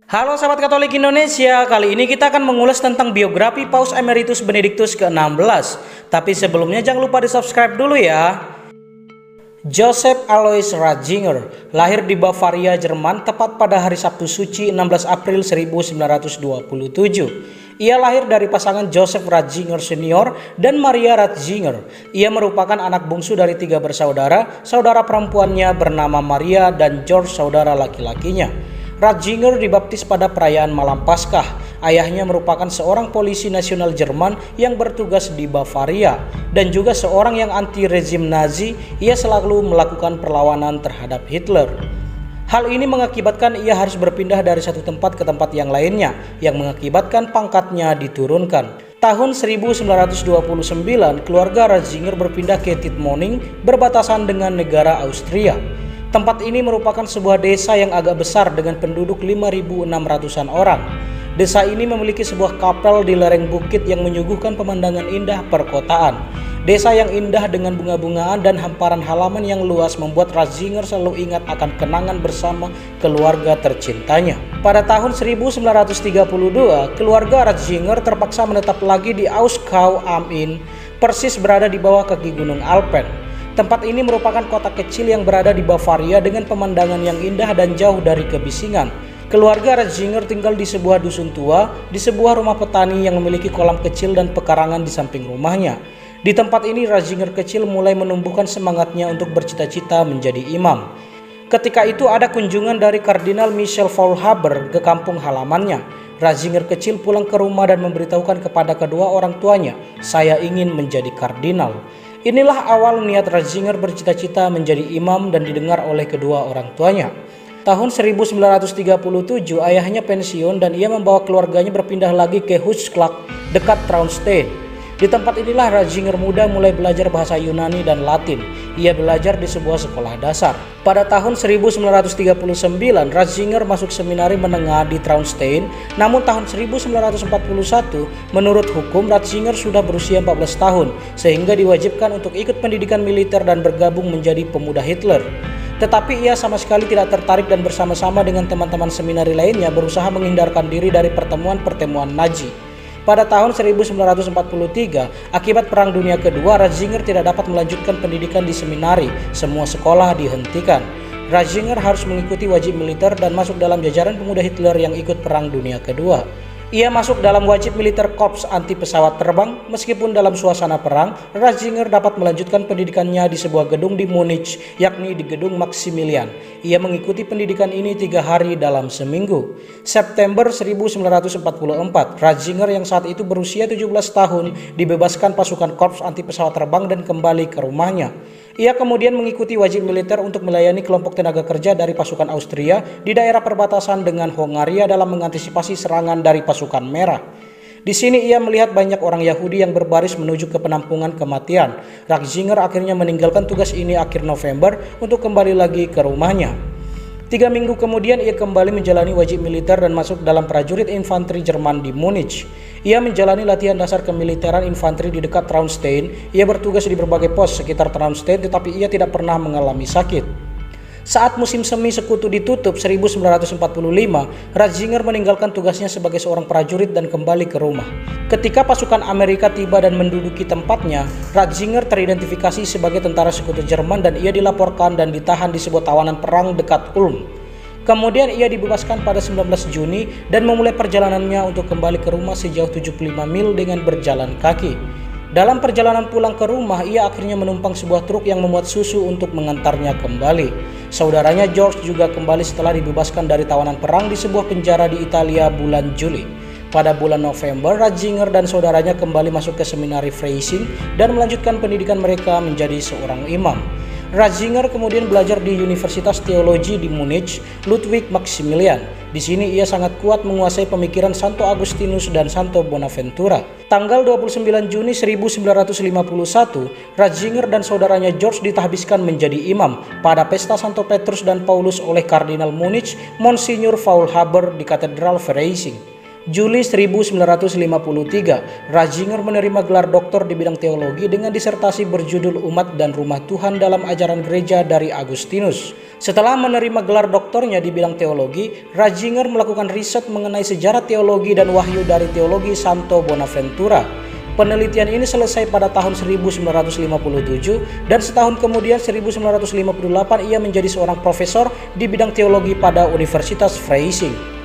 Halo sahabat Katolik Indonesia, kali ini kita akan mengulas tentang biografi Paus Emeritus Benediktus ke-16. Tapi sebelumnya jangan lupa di subscribe dulu ya. Joseph Alois Ratzinger lahir di Bavaria, Jerman tepat pada hari Sabtu Suci 16 April 1927. Ia lahir dari pasangan Joseph Ratzinger Senior dan Maria Ratzinger. Ia merupakan anak bungsu dari 3 bersaudara, saudara perempuannya bernama Maria dan George saudara laki-lakinya. Ratzinger dibaptis pada perayaan Malam Paskah. Ayahnya merupakan seorang polisi nasional Jerman yang bertugas di Bavaria dan juga seorang yang anti rezim Nazi. Ia selalu melakukan perlawanan terhadap Hitler. Hal ini mengakibatkan ia harus berpindah dari satu tempat ke tempat yang lainnya, yang mengakibatkan pangkatnya diturunkan. Tahun 1929, keluarga Ratzinger berpindah ke Tittmoning, berbatasan dengan negara Austria. Tempat ini merupakan sebuah desa yang agak besar dengan penduduk 5.600-an orang. Desa ini memiliki sebuah kapel di lereng bukit yang menyuguhkan pemandangan indah perkotaan. Desa yang indah dengan bunga-bungaan dan hamparan halaman yang luas membuat Ratzinger selalu ingat akan kenangan bersama keluarga tercintanya. Pada tahun 1932, keluarga Ratzinger terpaksa menetap lagi di Auskau am Inn, persis berada di bawah kaki Gunung Alpen. Tempat ini merupakan kota kecil yang berada di Bavaria dengan pemandangan yang indah dan jauh dari kebisingan. Keluarga Ratzinger tinggal di sebuah dusun tua, di sebuah rumah petani yang memiliki kolam kecil dan pekarangan di samping rumahnya. Di tempat ini Ratzinger kecil mulai menumbuhkan semangatnya untuk bercita-cita menjadi imam. Ketika itu ada kunjungan dari Kardinal Michel Faulhaber ke kampung halamannya. Ratzinger kecil pulang ke rumah dan memberitahukan kepada kedua orang tuanya, "Saya ingin menjadi kardinal." Inilah awal niat Ratzinger bercita-cita menjadi imam dan didengar oleh kedua orang tuanya. Tahun 1937 ayahnya pensiun dan ia membawa keluarganya berpindah lagi ke Hoogstraat dekat Traunstein. Di tempat inilah Ratzinger muda mulai belajar bahasa Yunani dan Latin. Ia belajar di sebuah sekolah dasar. Pada tahun 1939 Ratzinger masuk seminari menengah di Traunstein. Namun tahun 1941 menurut hukum Ratzinger sudah berusia 14 tahun sehingga diwajibkan untuk ikut pendidikan militer dan bergabung menjadi pemuda Hitler. Tetapi ia sama sekali tidak tertarik dan bersama-sama dengan teman-teman seminari lainnya berusaha menghindarkan diri dari pertemuan-pertemuan Nazi. Pada tahun 1943, akibat Perang Dunia Kedua, Ratzinger tidak dapat melanjutkan pendidikan di seminari. Semua sekolah dihentikan. Ratzinger harus mengikuti wajib militer dan masuk dalam jajaran pemuda Hitler yang ikut Perang Dunia Kedua. Ia masuk dalam wajib militer Korps anti pesawat terbang. Meskipun dalam suasana perang, Ratzinger dapat melanjutkan pendidikannya di sebuah gedung di Munich, yakni di Gedung Maximilian. Ia mengikuti pendidikan ini 3 hari dalam seminggu. September 1944, Ratzinger yang saat itu berusia 17 tahun dibebaskan pasukan Korps anti pesawat terbang dan kembali ke rumahnya. Ia kemudian mengikuti wajib militer untuk melayani kelompok tenaga kerja dari pasukan Austria di daerah perbatasan dengan Hongaria dalam mengantisipasi serangan dari pasukan merah. Di sini ia melihat banyak orang Yahudi yang berbaris menuju ke penampungan kematian. Ratzinger akhirnya meninggalkan tugas ini akhir November untuk kembali lagi ke rumahnya. 3 minggu kemudian ia kembali menjalani wajib militer dan masuk dalam prajurit infanteri Jerman di Munich. Ia menjalani latihan dasar kemiliteran infanteri di dekat Traunstein. Ia bertugas di berbagai pos sekitar Traunstein tetapi ia tidak pernah mengalami sakit. Saat musim semi sekutu ditutup 1945, Ratzinger meninggalkan tugasnya sebagai seorang prajurit dan kembali ke rumah. Ketika pasukan Amerika tiba dan menduduki tempatnya, Ratzinger teridentifikasi sebagai tentara sekutu Jerman dan ia dilaporkan dan ditahan di sebuah tawanan perang dekat Ulm. Kemudian ia dibebaskan pada 19 Juni dan memulai perjalanannya untuk kembali ke rumah sejauh 75 mil dengan berjalan kaki. Dalam perjalanan pulang ke rumah, ia akhirnya menumpang sebuah truk yang memuat susu untuk mengantarnya kembali. Saudaranya George juga kembali setelah dibebaskan dari tawanan perang di sebuah penjara di Italia bulan Juli. Pada bulan November, Ratzinger dan saudaranya kembali masuk ke seminari Freising dan melanjutkan pendidikan mereka menjadi seorang imam. Ratzinger kemudian belajar di Universitas Teologi di Munich, Ludwig Maximilian. Di sini ia sangat kuat menguasai pemikiran Santo Agustinus dan Santo Bonaventura. Tanggal 29 Juni 1951, Ratzinger dan saudaranya George ditahbiskan menjadi imam pada pesta Santo Petrus dan Paulus oleh Kardinal Munich, Monsignor Faulhaber di Katedral Freising. Juli 1953, Ratzinger menerima gelar doktor di bidang teologi dengan disertasi berjudul Umat dan Rumah Tuhan dalam Ajaran Gereja dari Agustinus. Setelah menerima gelar doktornya di bidang teologi, Ratzinger melakukan riset mengenai sejarah teologi dan wahyu dari teologi Santo Bonaventura. Penelitian ini selesai pada tahun 1957 dan setahun kemudian 1958 ia menjadi seorang profesor di bidang teologi pada Universitas Freising.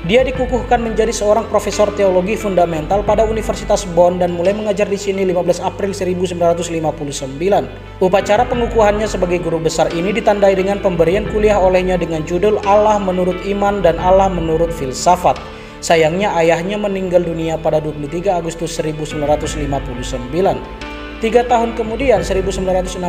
Dia dikukuhkan menjadi seorang profesor teologi fundamental pada Universitas Bonn dan mulai mengajar di sini 15 April 1959. Upacara pengukuhannya sebagai guru besar ini ditandai dengan pemberian kuliah olehnya dengan judul Allah menurut Iman dan Allah menurut Filsafat. Sayangnya ayahnya meninggal dunia pada 23 Agustus 1959. 3 tahun kemudian 1962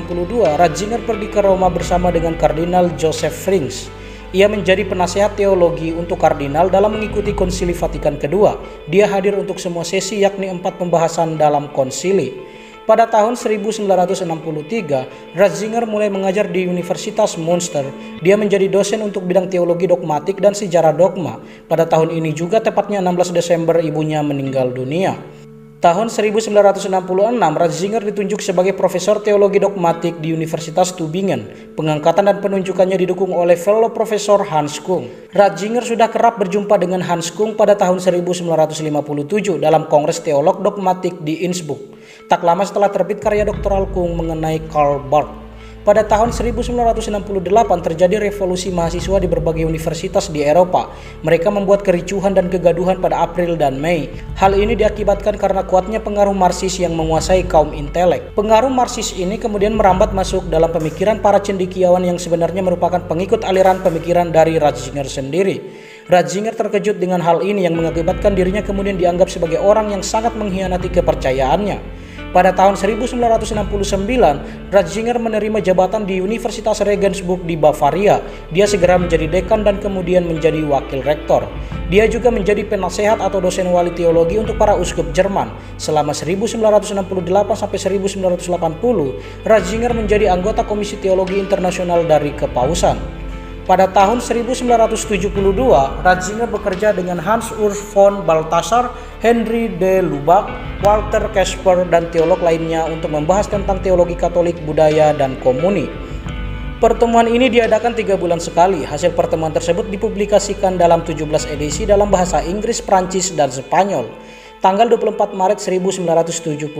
Ratzinger pergi ke Roma bersama dengan Kardinal Joseph Frings. Ia menjadi penasehat teologi untuk kardinal dalam mengikuti Konsili Vatikan II. Dia hadir untuk semua sesi yakni 4 pembahasan dalam konsili. Pada tahun 1963, Ratzinger mulai mengajar di Universitas Münster. Dia menjadi dosen untuk bidang teologi dogmatik dan sejarah dogma. Pada tahun ini juga, tepatnya 16 Desember, ibunya meninggal dunia. Tahun 1966, Ratzinger ditunjuk sebagai profesor teologi dogmatik di Universitas Tübingen. Pengangkatan dan penunjukannya didukung oleh fellow profesor Hans Kung. Ratzinger sudah kerap berjumpa dengan Hans Kung pada tahun 1957 dalam Kongres Teolog Dogmatik di Innsbruck. Tak lama setelah terbit karya doktoral Kung mengenai Karl Barth. Pada tahun 1968 terjadi revolusi mahasiswa di berbagai universitas di Eropa. Mereka membuat kericuhan dan kegaduhan pada April dan Mei. Hal ini diakibatkan karena kuatnya pengaruh Marxis yang menguasai kaum intelek. Pengaruh Marxis ini kemudian merambat masuk dalam pemikiran para cendekiawan yang sebenarnya merupakan pengikut aliran pemikiran dari Ratzinger sendiri. Ratzinger terkejut dengan hal ini yang mengakibatkan dirinya kemudian dianggap sebagai orang yang sangat mengkhianati kepercayaannya. Pada tahun 1969, Ratzinger menerima jabatan di Universitas Regensburg di Bavaria. Dia segera menjadi dekan dan kemudian menjadi wakil rektor. Dia juga menjadi penasehat atau dosen wali teologi untuk para uskup Jerman. Selama 1968 sampai 1980, Ratzinger menjadi anggota Komisi Teologi Internasional dari Kepausan. Pada tahun 1972, Ratzinger bekerja dengan Hans Urs von Balthasar, Henry de Lubac, Walter Kasper, dan teolog lainnya untuk membahas tentang teologi Katolik, budaya, dan komuni. Pertemuan ini diadakan 3 bulan sekali. Hasil pertemuan tersebut dipublikasikan dalam 17 edisi dalam bahasa Inggris, Prancis, dan Spanyol. Tanggal 24 Maret 1977,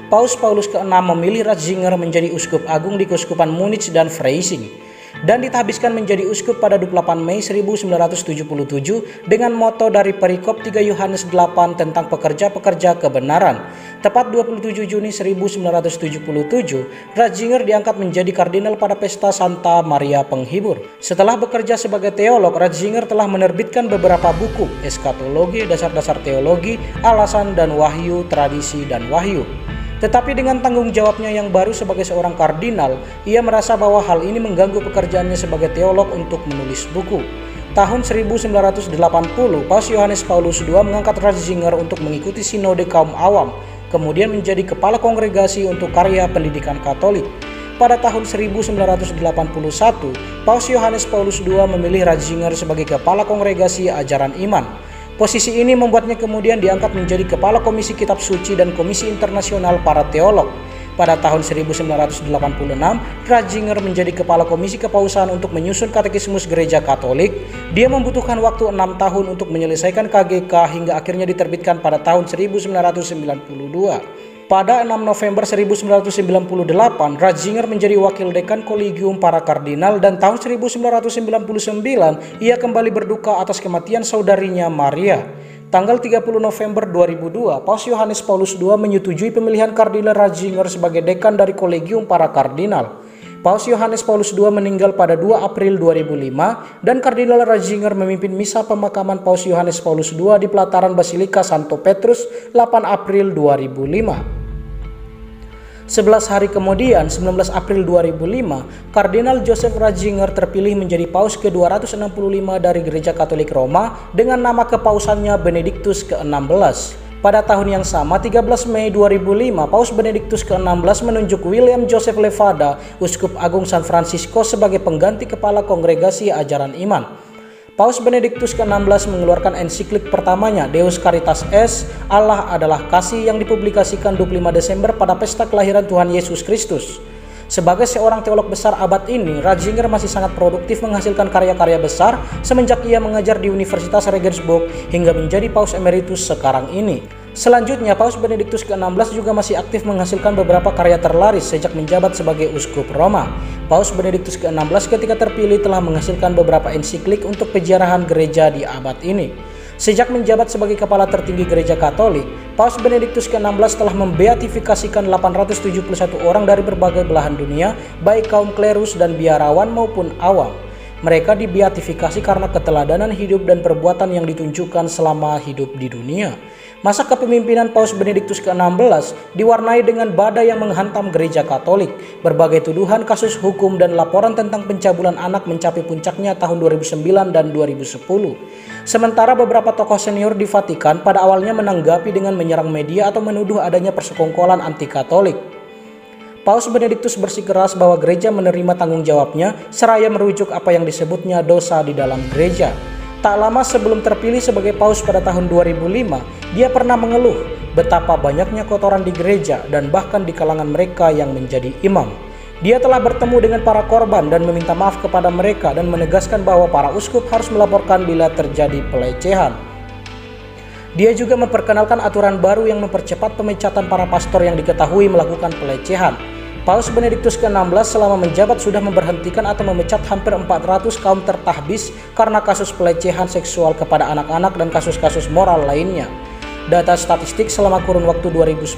Paus Paulus ke-6 memilih Ratzinger menjadi uskup agung di Keuskupan Munich dan Freising, dan ditahbiskan menjadi uskup pada 28 Mei 1977 dengan moto dari perikop 3 Yohanes 8 tentang pekerja-pekerja kebenaran. Tepat 27 Juni 1977, Ratzinger diangkat menjadi kardinal pada pesta Santa Maria Penghibur. Setelah bekerja sebagai teolog, Ratzinger telah menerbitkan beberapa buku: Eskatologi, Dasar-dasar Teologi, Alasan dan Wahyu, Tradisi dan Wahyu. Tetapi dengan tanggung jawabnya yang baru sebagai seorang kardinal, ia merasa bahwa hal ini mengganggu pekerjaannya sebagai teolog untuk menulis buku. Tahun 1980, Paus Yohanes Paulus II mengangkat Ratzinger untuk mengikuti sinode kaum awam, kemudian menjadi kepala kongregasi untuk karya pendidikan Katolik. Pada tahun 1981, Paus Yohanes Paulus II memilih Ratzinger sebagai kepala kongregasi ajaran iman. Posisi ini membuatnya kemudian diangkat menjadi Kepala Komisi Kitab Suci dan Komisi Internasional para Teolog. Pada tahun 1986, Ratzinger menjadi Kepala Komisi Kepausan untuk menyusun Katekismus Gereja Katolik. Dia membutuhkan waktu 6 tahun untuk menyelesaikan KGK hingga akhirnya diterbitkan pada tahun 1992. Pada 6 November 1998, Ratzinger menjadi wakil dekan Kolegium para Kardinal dan tahun 1999 ia kembali berduka atas kematian saudarinya Maria. Tanggal 30 November 2002, Paus Yohanes Paulus II menyetujui pemilihan Kardinal Ratzinger sebagai dekan dari Kolegium para Kardinal. Paus Yohanes Paulus II meninggal pada 2 April 2005 dan Kardinal Ratzinger memimpin misa pemakaman Paus Yohanes Paulus II di pelataran Basilika Santo Petrus 8 April 2005. 11 hari kemudian, 19 April 2005, Kardinal Joseph Ratzinger terpilih menjadi Paus ke-265 dari Gereja Katolik Roma dengan nama kepausannya Benediktus ke-16. Pada tahun yang sama, 13 Mei 2005, Paus Benediktus ke-16 menunjuk William Joseph Levada, Uskup Agung San Francisco sebagai pengganti Kepala Kongregasi Ajaran Iman. Paus Benediktus ke-16 mengeluarkan ensiklik pertamanya Deus Caritas Est, Allah adalah kasih, yang dipublikasikan 25 Desember pada pesta kelahiran Tuhan Yesus Kristus. Sebagai seorang teolog besar abad ini, Ratzinger masih sangat produktif menghasilkan karya-karya besar semenjak ia mengajar di Universitas Regensburg hingga menjadi Paus Emeritus sekarang ini. Selanjutnya, Paus Benediktus ke-16 juga masih aktif menghasilkan beberapa karya terlaris sejak menjabat sebagai Uskup Roma. Paus Benediktus ke-16 ketika terpilih telah menghasilkan beberapa ensiklik untuk peziarahan gereja di abad ini. Sejak menjabat sebagai kepala tertinggi gereja Katolik, Paus Benediktus ke-16 telah membeatifikasikan 871 orang dari berbagai belahan dunia, baik kaum klerus dan biarawan maupun awam. Mereka dibeatifikasi karena keteladanan hidup dan perbuatan yang ditunjukkan selama hidup di dunia. Masa kepemimpinan Paus Benediktus ke-16 diwarnai dengan badai yang menghantam gereja Katolik. Berbagai tuduhan, kasus hukum, dan laporan tentang pencabulan anak mencapai puncaknya tahun 2009 dan 2010. Sementara beberapa tokoh senior di Vatikan pada awalnya menanggapi dengan menyerang media atau menuduh adanya persekongkolan anti-Katolik. Paus Benediktus bersikeras bahwa gereja menerima tanggung jawabnya seraya merujuk apa yang disebutnya dosa di dalam gereja. Tak lama sebelum terpilih sebagai paus pada tahun 2005, dia pernah mengeluh betapa banyaknya kotoran di gereja dan bahkan di kalangan mereka yang menjadi imam. Dia telah bertemu dengan para korban dan meminta maaf kepada mereka dan menegaskan bahwa para uskup harus melaporkan bila terjadi pelecehan. Dia juga memperkenalkan aturan baru yang mempercepat pemecatan para pastor yang diketahui melakukan pelecehan. Paus Benediktus ke-16 selama menjabat sudah memberhentikan atau memecat hampir 400 kaum tertahbis karena kasus pelecehan seksual kepada anak-anak dan kasus-kasus moral lainnya. Data statistik selama kurun waktu 2010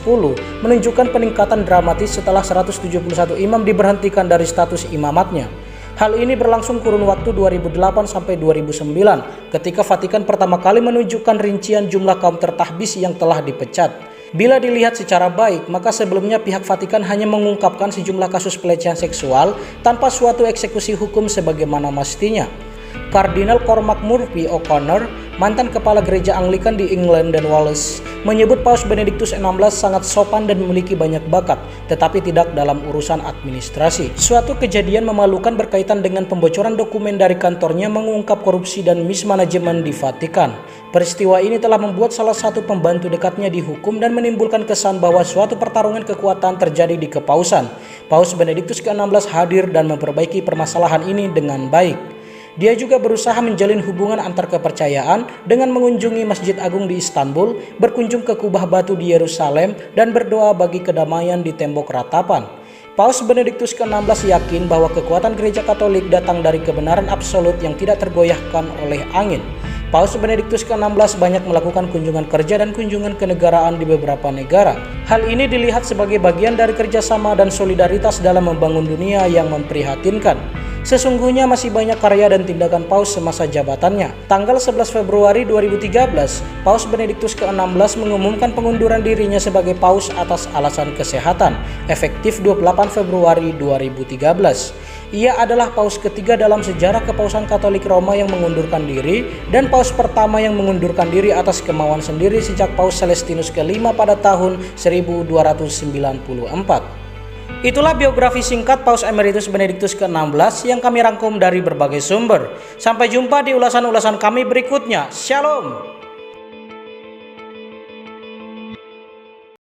menunjukkan peningkatan dramatis setelah 171 imam diberhentikan dari status imamatnya. Hal ini berlangsung kurun waktu 2008 sampai 2009 ketika Vatikan pertama kali menunjukkan rincian jumlah kaum tertahbis yang telah dipecat. Bila dilihat secara baik, maka sebelumnya pihak Vatikan hanya mengungkapkan sejumlah kasus pelecehan seksual tanpa suatu eksekusi hukum sebagaimana mestinya. Kardinal Cormac Murphy O'Connor, mantan kepala gereja Anglikan di England dan Wales, menyebut Paus Benediktus XVI sangat sopan dan memiliki banyak bakat, tetapi tidak dalam urusan administrasi. Suatu kejadian memalukan berkaitan dengan pembocoran dokumen dari kantornya mengungkap korupsi dan mismanajemen di Vatikan. Peristiwa ini telah membuat salah satu pembantu dekatnya dihukum dan menimbulkan kesan bahwa suatu pertarungan kekuatan terjadi di kepausan. Paus Benediktus ke-16 hadir dan memperbaiki permasalahan ini dengan baik. Dia juga berusaha menjalin hubungan antar kepercayaan dengan mengunjungi Masjid Agung di Istanbul, berkunjung ke kubah batu di Yerusalem, dan berdoa bagi kedamaian di tembok ratapan. Paus Benediktus ke-16 yakin bahwa kekuatan gereja Katolik datang dari kebenaran absolut yang tidak tergoyahkan oleh angin. Paus Benediktus ke-16 banyak melakukan kunjungan kerja dan kunjungan kenegaraan di beberapa negara. Hal ini dilihat sebagai bagian dari kerjasama dan solidaritas dalam membangun dunia yang memprihatinkan. Sesungguhnya masih banyak karya dan tindakan Paus semasa jabatannya. Tanggal 11 Februari 2013, Paus Benediktus ke-16 mengumumkan pengunduran dirinya sebagai Paus atas alasan kesehatan, efektif 28 Februari 2013. Ia adalah Paus ketiga dalam sejarah Kepausan Katolik Roma yang mengundurkan diri dan Paus pertama yang mengundurkan diri atas kemauan sendiri sejak Paus Celestinus ke-5 pada tahun 1294. Itulah biografi singkat Paus Emeritus Benediktus ke-16 yang kami rangkum dari berbagai sumber. Sampai jumpa di ulasan-ulasan kami berikutnya. Shalom.